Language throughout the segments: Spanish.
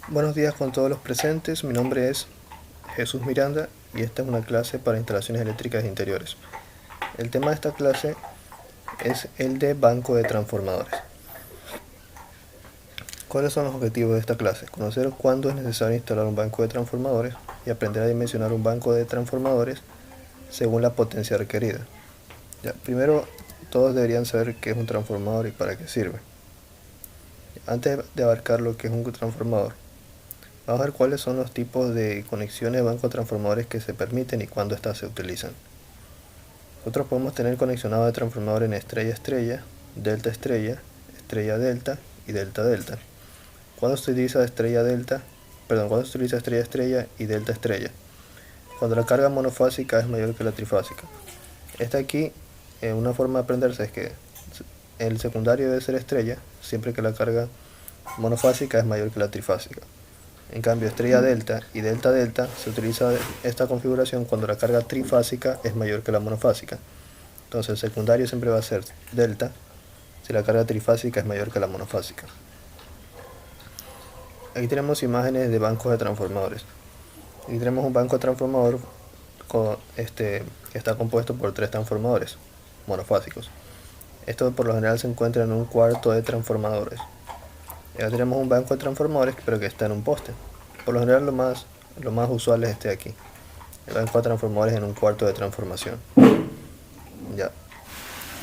Buenos días con todos los presentes, mi nombre es Jesús Miranda y esta es una clase para instalaciones eléctricas de interiores. El tema de esta clase es el de banco de transformadores. ¿Cuáles son los objetivos de esta clase? Conocer cuándo es necesario instalar un banco de transformadores y aprender a dimensionar un banco de transformadores según la potencia requerida. Primero, todos deberían saber qué es un transformador y para qué sirve. Antes de abarcar lo que es un transformador, vamos a ver cuáles son los tipos de conexiones de banco de transformadores que se permiten y cuándo estas se utilizan. Nosotros podemos tener conexionado de transformador en estrella-estrella, delta-estrella, estrella-delta y delta-delta. ¿Cuándo se utiliza estrella-delta? ¿Cuándo se utiliza estrella-estrella y delta-estrella? Cuando la carga monofásica es mayor que la trifásica. Esta aquí, una forma de aprenderse es que el secundario debe ser estrella siempre que la carga monofásica es mayor que la trifásica. En cambio, estrella delta y delta delta se utiliza esta configuración cuando la carga trifásica es mayor que la monofásica. Entonces el secundario siempre va a ser delta si la carga trifásica es mayor que la monofásica. Aquí tenemos imágenes de bancos de transformadores. Aquí tenemos un banco de transformador que está compuesto por 3 transformadores monofásicos. Esto por lo general se encuentra en un cuarto de transformadores. Ya tenemos un banco de transformadores pero que está en un poste. Por lo general lo más usual es este de aquí. El banco de transformadores en un cuarto de transformación. Ya.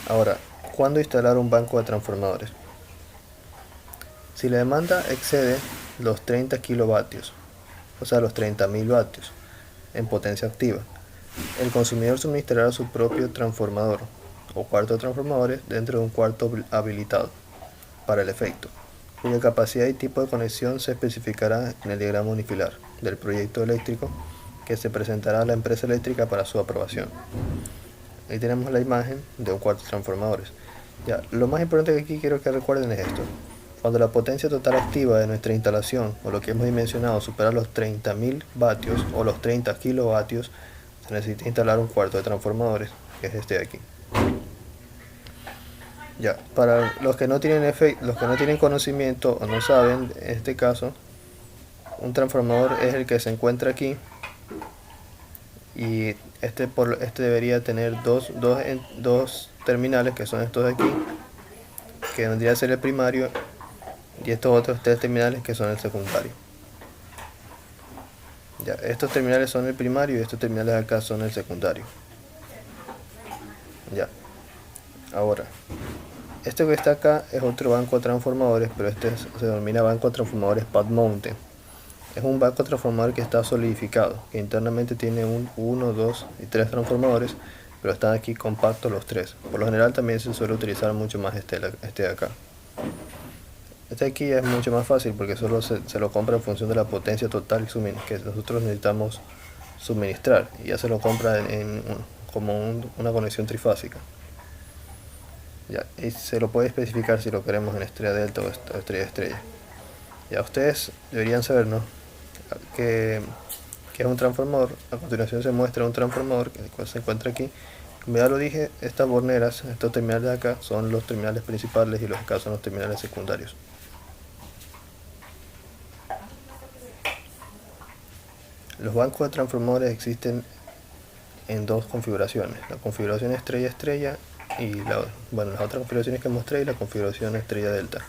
Ahora, ¿cuándo instalar un banco de transformadores? Si la demanda excede los 30 kilovatios, o sea los 30.000 vatios en potencia activa, el consumidor suministrará su propio transformador o cuarto de transformadores dentro de un cuarto habilitado para el efecto, cuya capacidad y tipo de conexión se especificará en el diagrama unifilar del proyecto eléctrico que se presentará a la empresa eléctrica para su aprobación. Ahí tenemos la imagen de un cuarto de transformadores. Ya, lo más importante que aquí quiero que recuerden es esto. Cuando la potencia total activa de nuestra instalación, o lo que hemos dimensionado, supera los 30.000 vatios o los 30 kilovatios, se necesita instalar un cuarto de transformadores, que es este de aquí. Ya, para los que no tienen conocimiento o no saben, en este caso, un transformador es el que se encuentra aquí y este debería tener dos terminales, que son estos de aquí, que vendría a ser el primario, y estos otros 3 terminales que son el secundario. Ya, estos terminales son el primario y estos terminales de acá son el secundario. Ya, ahora, este que está acá es otro banco de transformadores, pero se denomina banco de transformadores pad mounted. Es un banco de transformador que está solidificado, que internamente tiene 1, 2 y 3 transformadores, pero están aquí compactos los 3. Por lo general también se suele utilizar mucho más este de acá. Este aquí ya es mucho más fácil porque solo se lo compra en función de la potencia total que nosotros necesitamos suministrar, y ya se lo compra como una conexión trifásica. Ya, y se lo puede especificar si lo queremos en estrella delta o estrella estrella. Ya ustedes deberían saber, ¿no?, que es un transformador. A continuación se muestra un transformador que se encuentra aquí. Como ya lo dije, estas borneras, estos terminales de acá son los terminales principales y los de acá son los terminales secundarios. Los bancos de transformadores existen en 2 configuraciones: la configuración estrella-estrella y las otras configuraciones que mostré, y la configuración estrella-delta.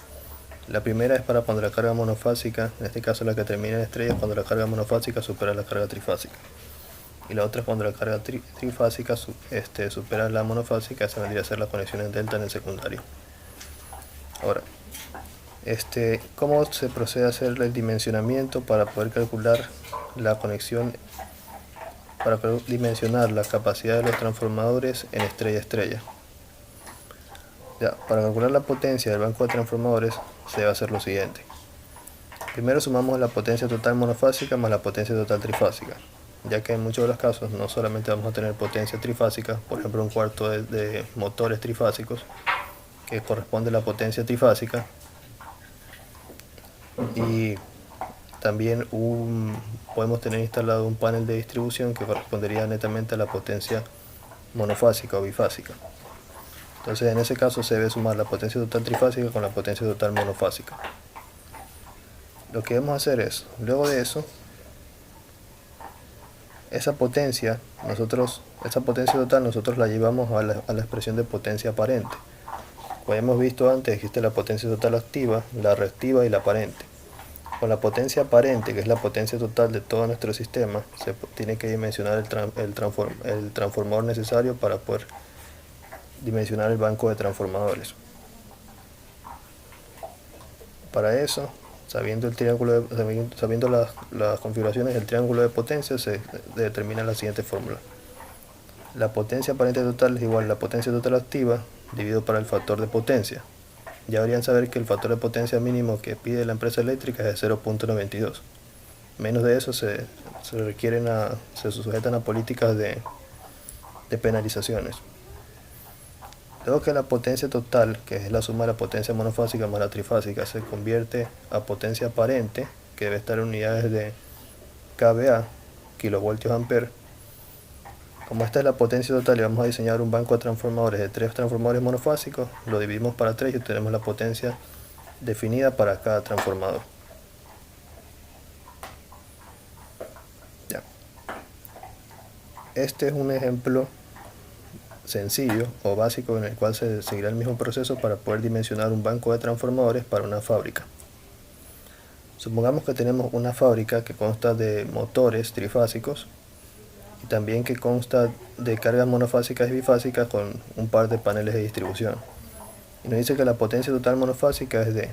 La primera es para cuando la carga monofásica, en este caso la que termina en estrella, cuando la carga monofásica supera la carga trifásica. Y la otra es cuando la carga trifásica supera la monofásica. Esa vendría a ser la conexión en delta en el secundario. Ahora, ¿cómo se procede a hacer el dimensionamiento para poder calcular la conexión, para dimensionar la capacidad de los transformadores en estrella-estrella? Ya, para calcular la potencia del banco de transformadores se debe hacer lo siguiente. Primero sumamos la potencia total monofásica más la potencia total trifásica, ya que en muchos de los casos no solamente vamos a tener potencia trifásica, por ejemplo un cuarto de motores trifásicos que corresponde a la potencia trifásica, y también podemos tener instalado un panel de distribución que correspondería netamente a la potencia monofásica o bifásica. Entonces en ese caso se debe sumar la potencia total trifásica con la potencia total monofásica. Lo que vamos a hacer es, luego de eso, esa potencia total nosotros la llevamos a la expresión de potencia aparente. Como hemos visto antes, existe la potencia total activa, la reactiva y la aparente. Con la potencia aparente, que es la potencia total de todo nuestro sistema, se tiene que dimensionar el transformador necesario para poder dimensionar el banco de transformadores. Para eso, sabiendo las configuraciones del triángulo de potencia, se determina la siguiente fórmula. La potencia aparente total es igual a la potencia total activa dividido para el factor de potencia. Ya deberían saber que el factor de potencia mínimo que pide la empresa eléctrica es de 0.92. Menos de eso se sujetan a políticas de penalizaciones. Luego que la potencia total, que es la suma de la potencia monofásica más la trifásica, se convierte a potencia aparente, que debe estar en unidades de kVA, kilovoltios ampere. Como esta es la potencia total y vamos a diseñar un banco de transformadores de 3 transformadores monofásicos, lo dividimos para 3 y obtenemos la potencia definida para cada transformador. Ya. Este es un ejemplo sencillo o básico en el cual se seguirá el mismo proceso para poder dimensionar un banco de transformadores para una fábrica. Supongamos que tenemos una fábrica que consta de motores trifásicos y también que consta de cargas monofásicas y bifásicas con un par de paneles de distribución. Y nos dice que la potencia total monofásica es de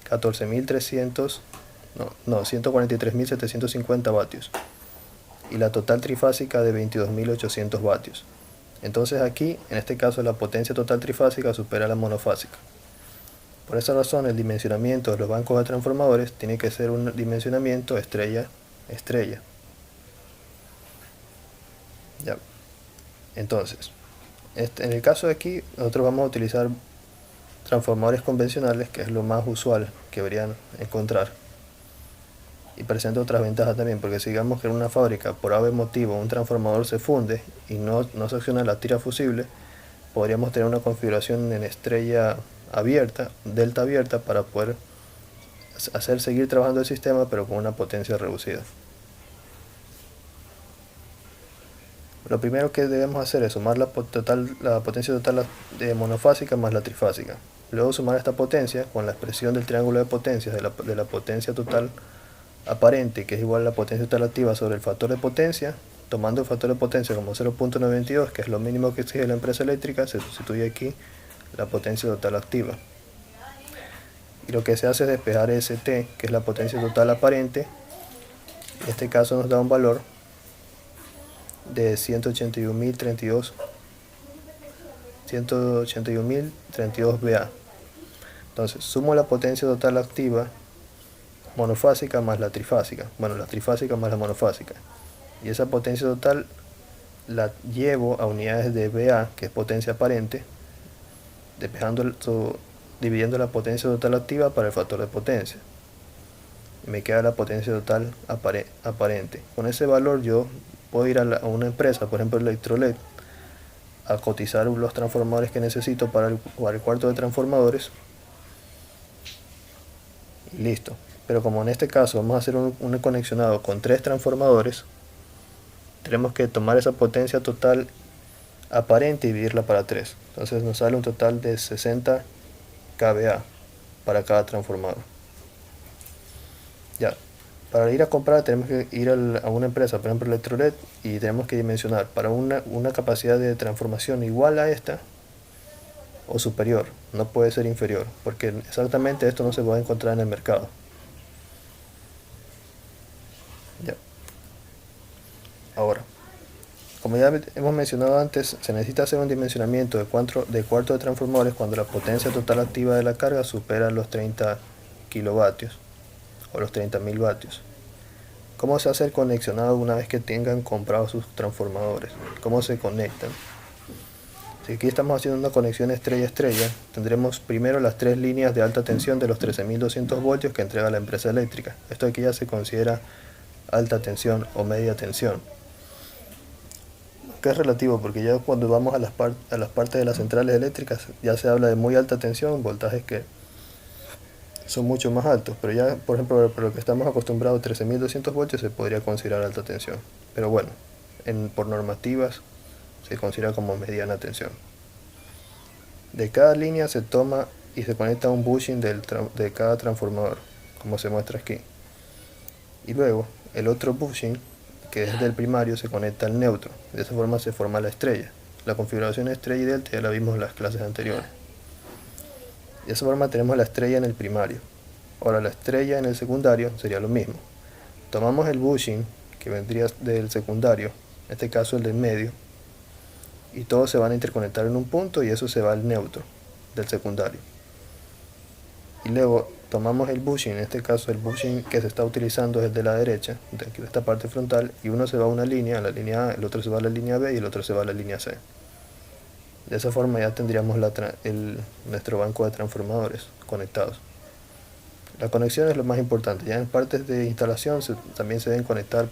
143.750 vatios y la total trifásica de 22.800 vatios. Entonces aquí, en este caso, la potencia total trifásica supera la monofásica. Por esa razón, el dimensionamiento de los bancos de transformadores tiene que ser un dimensionamiento estrella. Ya. Entonces, en el caso de aquí, nosotros vamos a utilizar transformadores convencionales, que es lo más usual que deberían encontrar. Y presenta otras ventajas también, porque si digamos que en una fábrica por algún motivo un transformador se funde y no se acciona la tira fusible, podríamos tener una configuración en estrella abierta, delta abierta, para poder seguir trabajando el sistema pero con una potencia reducida. Lo primero que debemos hacer es sumar la potencia total monofásica más la trifásica. Luego sumar esta potencia con la expresión del triángulo de potencias de la potencia total aparente, que es igual a la potencia total activa sobre el factor de potencia. Tomando el factor de potencia como 0.92, que es lo mínimo que exige la empresa eléctrica, se sustituye aquí la potencia total activa. Y lo que se hace es despejar St, que es la potencia total aparente. En este caso nos da un valor de 181.032 VA. Entonces sumo la potencia total activa monofásica más la trifásica, la trifásica más la monofásica, y esa potencia total la llevo a unidades de VA, que es potencia aparente, dividiendo la potencia total activa para el factor de potencia, y me queda la potencia total aparente. Con ese valor yo puedo ir a una empresa, por ejemplo Electrolet, a cotizar los transformadores que necesito para el cuarto de transformadores y listo. Pero como en este caso vamos a hacer un conexionado con 3 transformadores, tenemos que tomar esa potencia total aparente y dividirla para 3. Entonces nos sale un total de 60 kVA para cada transformador. Ya, para ir a comprar tenemos que ir a una empresa, por ejemplo Electrolet, y tenemos que dimensionar para una capacidad de transformación igual a esta o superior, no puede ser inferior, porque exactamente esto no se va a encontrar en el mercado. Ya. Ahora, como ya hemos mencionado antes, se necesita hacer un dimensionamiento de cuarto de transformadores cuando la potencia total activa de la carga supera los 30 kilovatios o los 30.000 vatios. ¿Cómo se hace el conexionado una vez que tengan comprados sus transformadores? ¿Cómo se conectan? Si aquí estamos haciendo una conexión estrella-estrella, tendremos primero las 3 líneas de alta tensión de los 13.200 voltios que entrega la empresa eléctrica. Esto aquí ya se considera alta tensión o media tensión, que es relativo, porque ya cuando vamos a las partes de las centrales eléctricas ya se habla de muy alta tensión, voltajes que son mucho más altos, pero ya, por ejemplo, por lo que estamos acostumbrados, 13.200 voltios se podría considerar alta tensión. Pero bueno, por normativas se considera como mediana tensión. De cada línea se toma y se conecta un bushing de cada transformador, como se muestra aquí. Y luego, el otro bushing, que es del primario, se conecta al neutro. De esa forma se forma la estrella. La configuración estrella y delta ya la vimos en las clases anteriores. De esa forma tenemos la estrella en el primario. Ahora la estrella en el secundario sería lo mismo. Tomamos el bushing que vendría del secundario, en este caso el del medio, y todos se van a interconectar en un punto y eso se va al neutro del secundario. Y luego tomamos el bushing, en este caso el bushing que se está utilizando es el de la derecha, de esta parte frontal, y uno se va a una línea, a la línea A, el otro se va a la línea B y el otro se va a la línea C. De esa forma ya tendríamos nuestro banco de transformadores conectados. La conexión es lo más importante. Ya en partes de instalación también se deben conectar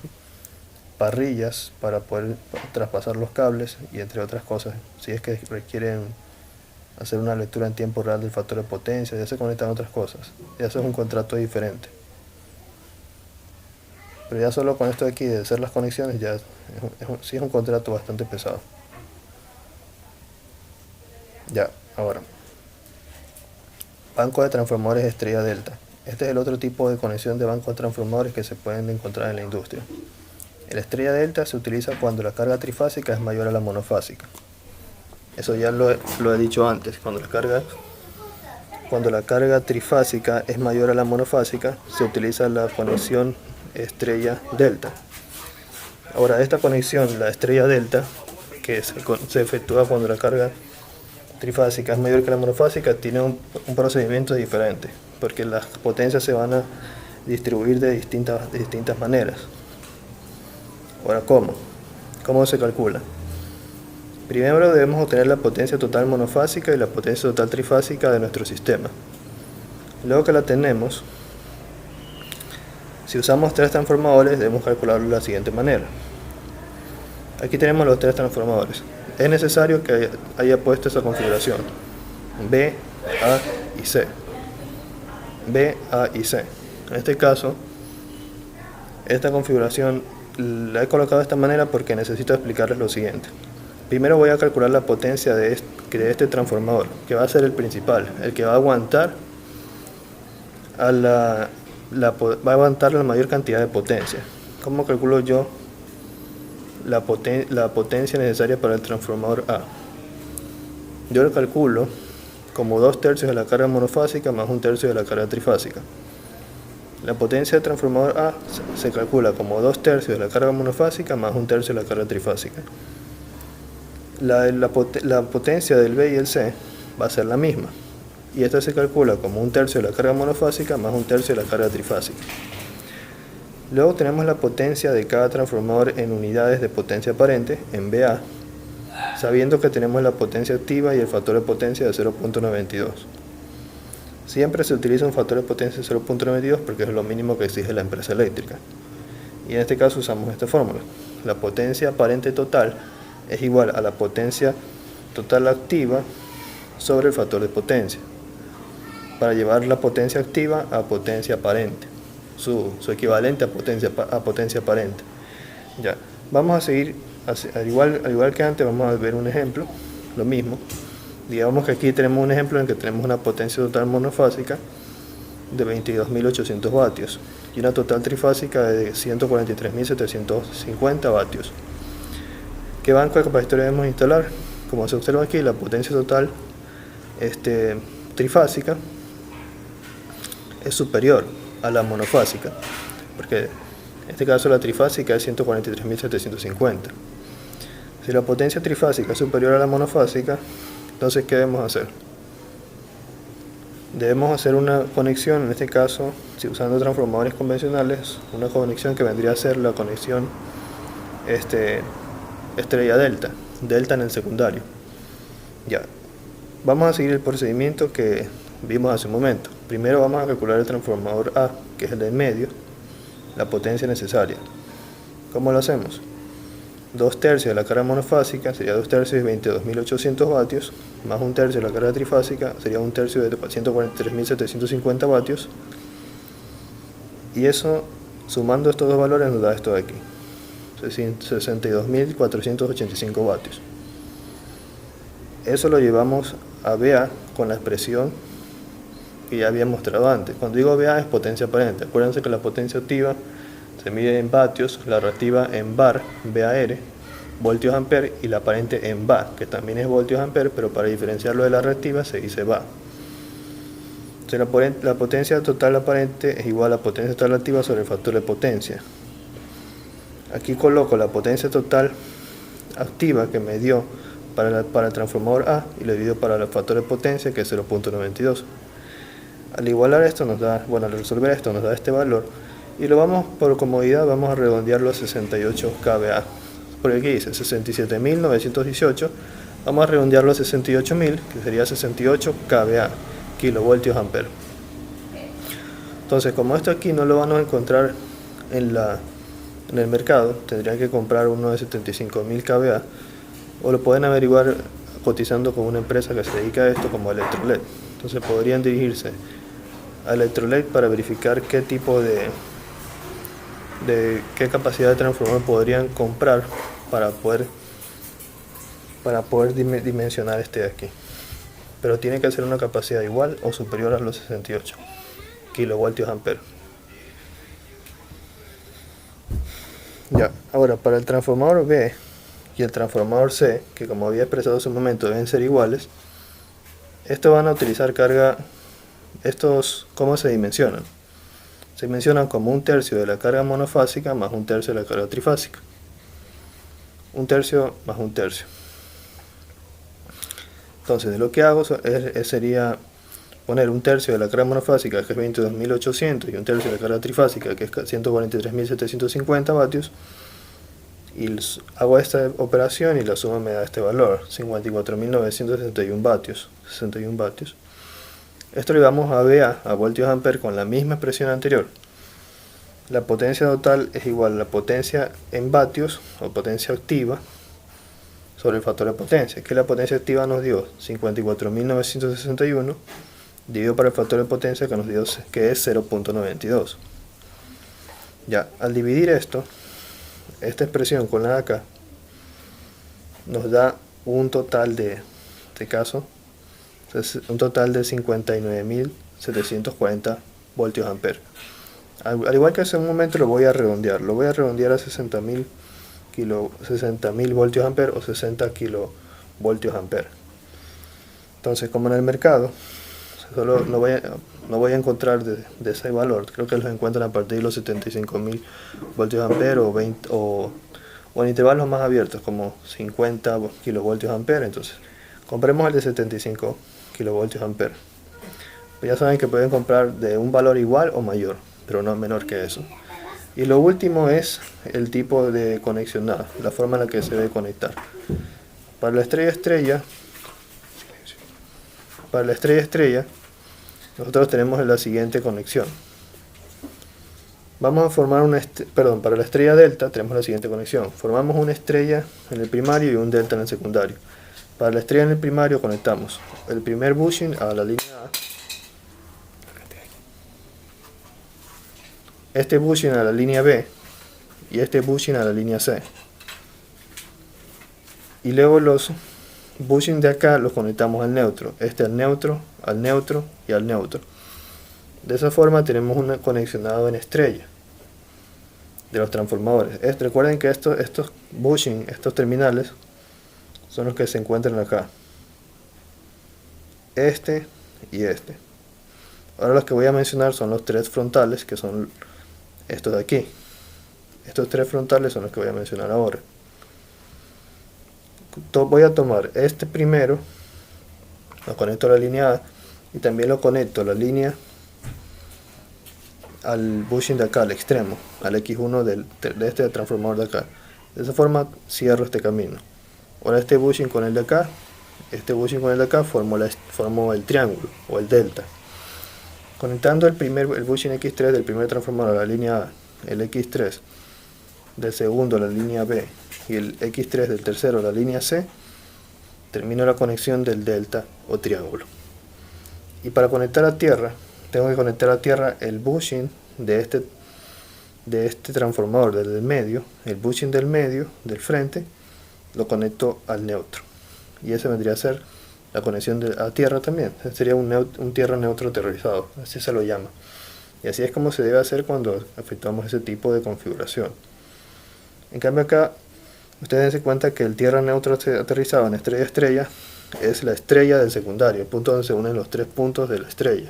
parrillas para poder traspasar los cables y entre otras cosas. Si es que requieren hacer una lectura en tiempo real del factor de potencia, ya se conectan otras cosas. Ya eso es un contrato diferente. Pero ya solo con esto de aquí de hacer las conexiones ya sí es un contrato bastante pesado. Ya, ahora. Banco de transformadores estrella delta. Este es el otro tipo de conexión de bancos de transformadores que se pueden encontrar en la industria. El estrella delta se utiliza cuando la carga trifásica es mayor a la monofásica. Eso ya lo he dicho antes. Cuando la carga trifásica es mayor a la monofásica, se utiliza la conexión estrella delta. Ahora, esta conexión, la estrella delta, que se efectúa cuando la carga trifásica es mayor que la monofásica, tiene un procedimiento diferente, porque las potencias se van a distribuir de distintas maneras. Ahora, ¿cómo se calcula? Primero debemos obtener la potencia total monofásica y la potencia total trifásica de nuestro sistema. Luego que la tenemos, si usamos 3 transformadores, debemos calcularlo de la siguiente manera. Aquí tenemos los 3 transformadores. Es necesario que haya puesto esa configuración B, A y C. B, A y C. En este caso, esta configuración la he colocado de esta manera porque necesito explicarles lo siguiente. Primero voy a calcular la potencia de este transformador, que va a ser el principal, el que va a aguantar va a aguantar la mayor cantidad de potencia. ¿Cómo calculo yo la potencia necesaria para el transformador A? Yo lo calculo como 2/3 de la carga monofásica más 1/3 de la carga trifásica. La potencia del transformador A se calcula como 2/3 de la carga monofásica más 1/3 de la carga trifásica. La potencia del B y el C va a ser la misma, y esta se calcula como 1/3 de la carga monofásica más 1/3 de la carga trifásica. Luego tenemos la potencia de cada transformador en unidades de potencia aparente, en VA, sabiendo que tenemos la potencia activa y el factor de potencia de 0.92. Siempre se utiliza un factor de potencia de 0.92 porque es lo mínimo que exige la empresa eléctrica. Y en este caso usamos esta fórmula. La potencia aparente total es igual a la potencia total activa sobre el factor de potencia, para llevar la potencia activa a potencia aparente, su equivalente a potencia aparente. Ya, vamos a seguir, al igual que antes, vamos a ver un ejemplo, lo mismo. Digamos que aquí tenemos un ejemplo en el que tenemos una potencia total monofásica de 22.800 vatios y una total trifásica de 143.750 vatios. ¿Qué banco de capacitores debemos instalar? Como se observa aquí, la potencia total trifásica es superior a la monofásica, porque en este caso la trifásica es 143.750. Si la potencia trifásica es superior a la monofásica, entonces ¿qué debemos hacer? Debemos hacer una conexión, en este caso, si usando transformadores convencionales, una conexión que vendría a ser la conexión estrella delta en el secundario. Ya, vamos a seguir el procedimiento que vimos hace un momento. Primero vamos a calcular el transformador A, que es el del medio, la potencia necesaria. ¿Cómo lo hacemos? 2 tercios de la carga monofásica sería 2 tercios de 22.800 vatios, más 1 tercio de la carga trifásica sería 1 tercio de 143.750 vatios, y eso, sumando estos dos valores, nos da esto de aquí, 62.485 vatios. Eso lo llevamos a VA con la expresión que ya había mostrado antes. Cuando digo VA es potencia aparente. Acuérdense que la potencia activa se mide en vatios, la reactiva en var, VAR, voltios ampere, y la aparente en VA, que también es voltios ampere, pero para diferenciarlo de la reactiva se dice VA. Entonces la potencia total aparente es igual a la potencia total activa sobre el factor de potencia. Aquí coloco la potencia total activa que me dio para el transformador A y lo divido para el factor de potencia, que es 0.92. Al igualar esto nos da, al resolver esto nos da este valor, y lo vamos, por comodidad, vamos a redondearlo a 68 kVA. Por aquí dice 67.918, vamos a redondearlo a 68.000, que sería 68 kVA, kilovoltios ampere. Entonces, como esto aquí no lo van a encontrar en el mercado, tendrían que comprar uno de 75.000 kVA, o lo pueden averiguar cotizando con una empresa que se dedica a esto, como Electrolet. Entonces podrían dirigirse a Electrolet para verificar qué tipo qué capacidad de transformador podrían comprar para poder dimensionar este de aquí. Pero tiene que ser una capacidad igual o superior a los 68 kilovoltios ampere. Ya, ahora para el transformador B y el transformador C, que como había expresado hace un momento deben ser iguales, estos van a utilizar carga. ¿Cómo se dimensionan? Se dimensionan como 1 tercio de la carga monofásica más 1 tercio de la carga trifásica. 1 tercio más 1 tercio. Entonces, lo que hago sería poner 1 tercio de la carga monofásica, que es 22.800, y 1 tercio de la carga trifásica, que es 143.750 vatios, y hago esta operación y la suma me da este valor, 54.961 vatios, 61 vatios. Esto lo llevamos a VA, a voltios ampere, con la misma expresión anterior. La potencia total es igual a la potencia en vatios, o potencia activa, sobre el factor de potencia, que la potencia activa nos dio 54.961, dividido por el factor de potencia que nos dio, que es 0.92. Ya, al dividir esta expresión con la de acá, nos da un total de un total de 59.740 voltios ampere. Al igual que hace un momento, lo voy a redondear a 60.000 voltios ampere o 60 kilovoltios ampere. Entonces, como en el mercado solo no voy a encontrar de ese valor, creo que los encuentran a partir de los 75.000 voltios ampere o en intervalos más abiertos como 50 kilovoltios ampere. Entonces compremos el de 75 kilovoltios ampere. Pues ya saben que pueden comprar de un valor igual o mayor, pero no menor que eso. Y lo último es el tipo de conexión, la forma en la que se debe conectar. Para la estrella nosotros tenemos la siguiente conexión. Vamos a formar para la estrella delta tenemos la siguiente conexión. Formamos una estrella en el primario y un delta en el secundario. Para la estrella en el primario conectamos el primer bushing a la línea A, este bushing a la línea B y este bushing a la línea C. Y luego los bushing de acá los conectamos al neutro, al neutro, al neutro y al neutro. De esa forma tenemos un conexionado en estrella de los transformadores. Recuerden que estos bushing, estos terminales, son los que se encuentran acá, este y este. Ahora los que voy a mencionar son los 3 frontales, que son estos de aquí. Estos 3 frontales son los que voy a mencionar ahora. Voy a tomar este primero, lo conecto a la línea A y también lo conecto a la línea al bushing de acá, al extremo, al X1 de este transformador de acá. De esa forma cierro este camino. Ahora este bushing con el de acá, formo el triángulo o el delta. Conectando el bushing X3 del primer transformador a la línea A, el X3 del segundo a la línea B y el X3 del tercero, la línea C, termino la conexión del delta o triángulo. Y para conectar a tierra, tengo que conectar a tierra el bushing de este transformador del medio, el bushing del medio, del frente, lo conecto al neutro. Y ese vendría a ser la conexión a tierra también. Sería un tierra neutro aterrizado, así se lo llama. Y así es como se debe hacer cuando efectuamos ese tipo de configuración. En cambio acá, ustedes dense cuenta que el tierra neutro aterrizado en estrella-estrella es la estrella del secundario, el punto donde se unen los tres puntos de la estrella,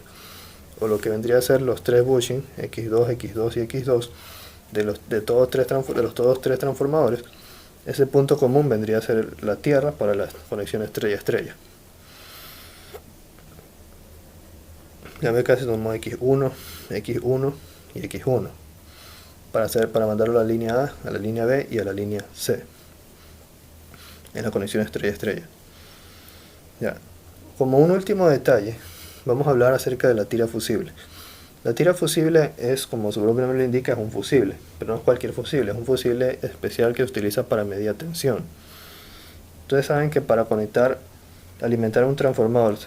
o lo que vendría a ser los tres bushing, X2, X2 y X2, de todos tres transformadores. Ese punto común vendría a ser la tierra para la conexión estrella-estrella. Ya ve que se tomó X1, X1 y X1 para mandarlo a la línea A, a la línea B y a la línea C en la conexión estrella-estrella. Ya, como un último detalle, vamos a hablar acerca de la tira fusible. La tira fusible es, como su nombre lo indica, es un fusible, pero no es cualquier fusible, es un fusible especial que se utiliza para media tensión. Ustedes saben que para alimentar un transformador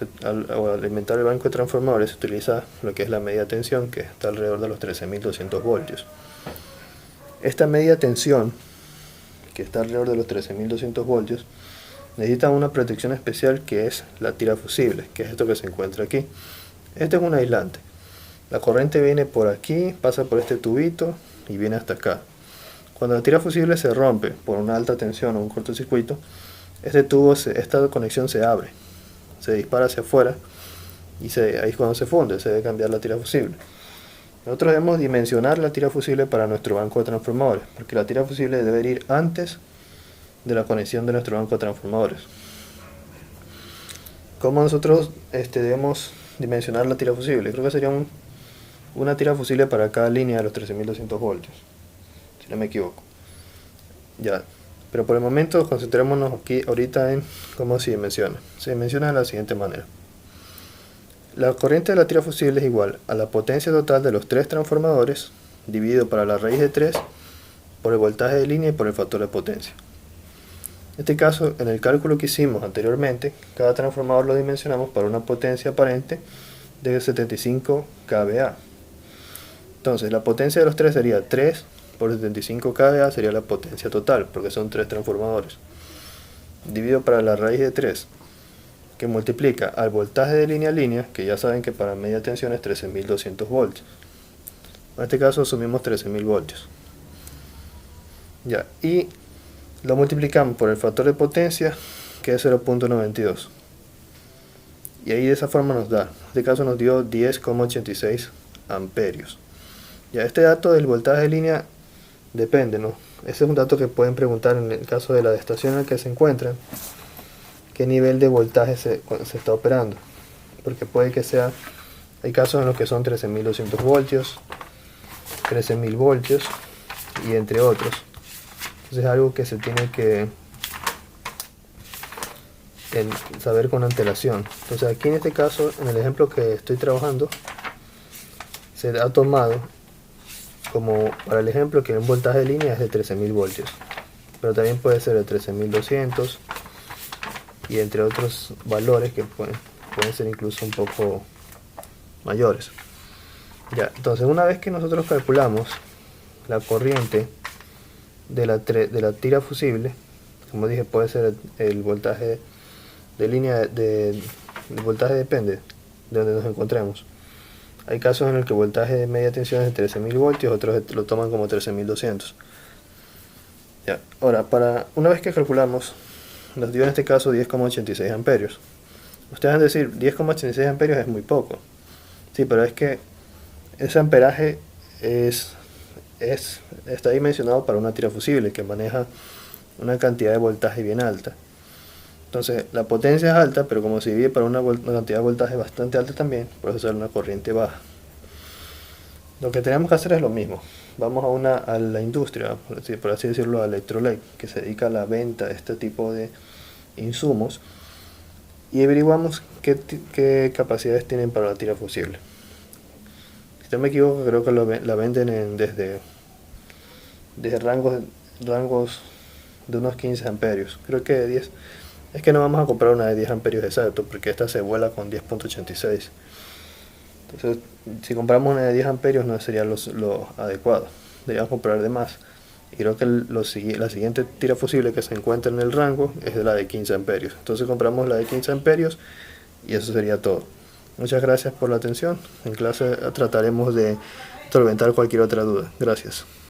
o alimentar el banco de transformadores se utiliza lo que es la media tensión, que está alrededor de los 13.200 voltios. Esta media tensión, que está alrededor de los 13.200 voltios, necesita una protección especial que es la tira fusible, que es esto que se encuentra aquí. Este es un aislante. La corriente viene por aquí, pasa por este tubito y viene hasta acá. Cuando la tira fusible se rompe por una alta tensión o un cortocircuito, esta conexión se abre, se dispara hacia afuera y ahí es cuando se funde, se debe cambiar la tira fusible. Nosotros debemos dimensionar la tira fusible para nuestro banco de transformadores, porque la tira fusible debe ir antes de la conexión de nuestro banco de transformadores. ¿Cómo nosotros debemos dimensionar la tira fusible? Creo que sería una tira fusible para cada línea de los 13.200 voltios, si no me equivoco. Ya, pero por el momento concentrémonos aquí ahorita en cómo se dimensiona. Se dimensiona de la siguiente manera. La corriente de la tira fusible es igual a la potencia total de los tres transformadores dividido para la raíz de 3 por el voltaje de línea y por el factor de potencia. En este caso, en el cálculo que hicimos anteriormente, cada transformador lo dimensionamos para una potencia aparente de 75 kVA. Entonces, la potencia de los tres sería 3 por 75 kVA, sería la potencia total, porque son tres transformadores. Dividido para la raíz de 3, que multiplica al voltaje de línea a línea, que ya saben que para media tensión es 13.200 voltios. En este caso asumimos 13.000 voltios. Ya, y lo multiplicamos por el factor de potencia, que es 0.92. Y ahí de esa forma nos da, en este caso nos dio 10,86 amperios. Ya, este dato del voltaje de línea depende, ¿no? Ese es un dato que pueden preguntar en el caso de la estación en la que se encuentran, qué nivel de voltaje se está operando, porque puede que hay casos en los que son 13.200 voltios, 13.000 voltios y entre otros. Entonces es algo que se tiene que saber con antelación. Entonces aquí en este caso, en el ejemplo que estoy trabajando, se ha tomado como para el ejemplo que un voltaje de línea es de 13.000 voltios, pero también puede ser de 13.200 y entre otros valores que pueden ser incluso un poco mayores. Ya, entonces una vez que nosotros calculamos la corriente de la tira fusible, como dije, puede ser el voltaje de línea, el voltaje depende de donde nos encontremos. Hay casos en los que el voltaje de media tensión es de 13.000 voltios, otros lo toman como 13.200. Ya, ahora, una vez que calculamos, nos dio en este caso 10,86 amperios. Ustedes van a decir, 10,86 amperios es muy poco. Sí, pero es que ese amperaje está dimensionado para una tira fusible que maneja una cantidad de voltaje bien alta. Entonces la potencia es alta, pero como se divide para una cantidad de voltaje bastante alta también, por eso sale una corriente baja. Lo que tenemos que hacer es lo mismo. Vamos a la industria, por así decirlo, a Electrolec, que se dedica a la venta de este tipo de insumos, y averiguamos qué capacidades tienen para la tira fusible. Si no me equivoco, creo que la venden desde rangos de unos 15 amperios. Creo que de 10. Es que no vamos a comprar una de 10 amperios exacto, porque esta se vuela con 10.86. Entonces, si compramos una de 10 amperios no sería lo adecuado. Deberíamos comprar de más. Y creo que la siguiente tira fusible que se encuentra en el rango es de la de 15 amperios. Entonces compramos la de 15 amperios y eso sería todo. Muchas gracias por la atención. En clase trataremos de solventar cualquier otra duda. Gracias.